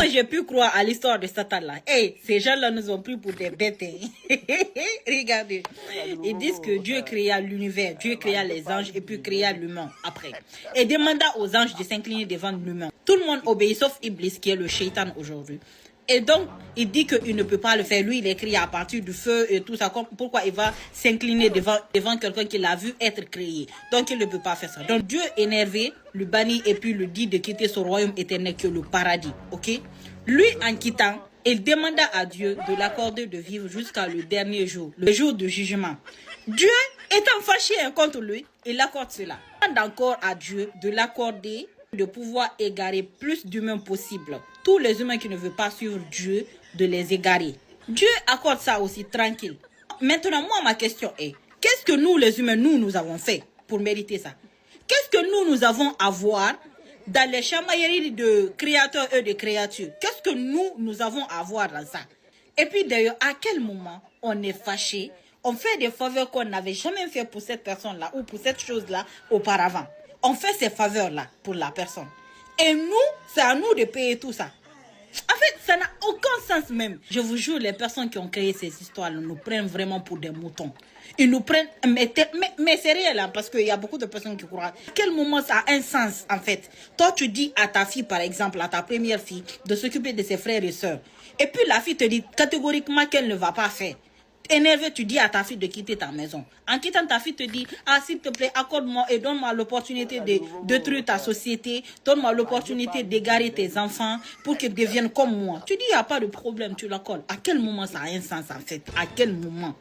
j'ai pu croire à l'histoire de Satan-là. Hey, ces gens-là nous ont pris pour des bêtes. Regardez. Ils disent que Dieu créa l'univers, Dieu créa les anges et puis créa l'humain après. Et demanda aux anges de s'incliner devant l'humain. Tout le monde obéit sauf Iblis qui est le shaitan aujourd'hui. Et donc, il dit qu'il ne peut pas le faire. Lui, il est créé à partir du feu et tout ça. Pourquoi il va s'incliner devant quelqu'un qu'il a vu être créé? Donc, il ne peut pas faire ça. Donc, Dieu énervé, le bannit et puis le dit de quitter son royaume éternel qui est le paradis. Ok? Lui, en quittant, il demanda à Dieu de l'accorder de vivre jusqu'à le dernier jour, le jour du jugement. Dieu, étant fâché contre lui, il accorde cela. Il demande encore à Dieu de l'accorder de pouvoir égarer plus d'humains possible. Tous les humains qui ne veulent pas suivre Dieu, de les égarer. Dieu accorde ça aussi tranquille. Maintenant, moi, ma question est, qu'est-ce que nous, les humains, nous avons fait pour mériter ça? Qu'est-ce que nous avons à voir dans les chamailleries de créateurs et de créatures? Qu'est-ce que nous avons à voir dans ça? Et puis d'ailleurs, à quel moment on est fâché? On fait des faveurs qu'on n'avait jamais fait pour cette personne-là ou pour cette chose-là auparavant. On fait ces faveurs-là pour la personne. Et nous, c'est à nous de payer tout ça. En fait, ça n'a aucun sens même. Je vous jure, les personnes qui ont créé ces histoires nous prennent vraiment pour des moutons. Ils nous prennent... Mais c'est réel, hein, parce qu'il y a beaucoup de personnes qui croient. À quel moment ça a un sens, en fait? Toi, tu dis à ta fille, par exemple, à ta première fille, de s'occuper de ses frères et sœurs. Et puis la fille te dit catégoriquement qu'elle ne va pas faire. Énervé, tu dis à ta fille de quitter ta maison. En quittant, ta fille te dit, ah, s'il te plaît, accorde-moi et donne-moi l'opportunité de détruire ta société, donne-moi l'opportunité d'égarer tes enfants pour qu'ils deviennent comme moi. Tu dis, il n'y a pas de problème, tu l'accordes. À quel moment ça a un sens, en fait? À quel moment?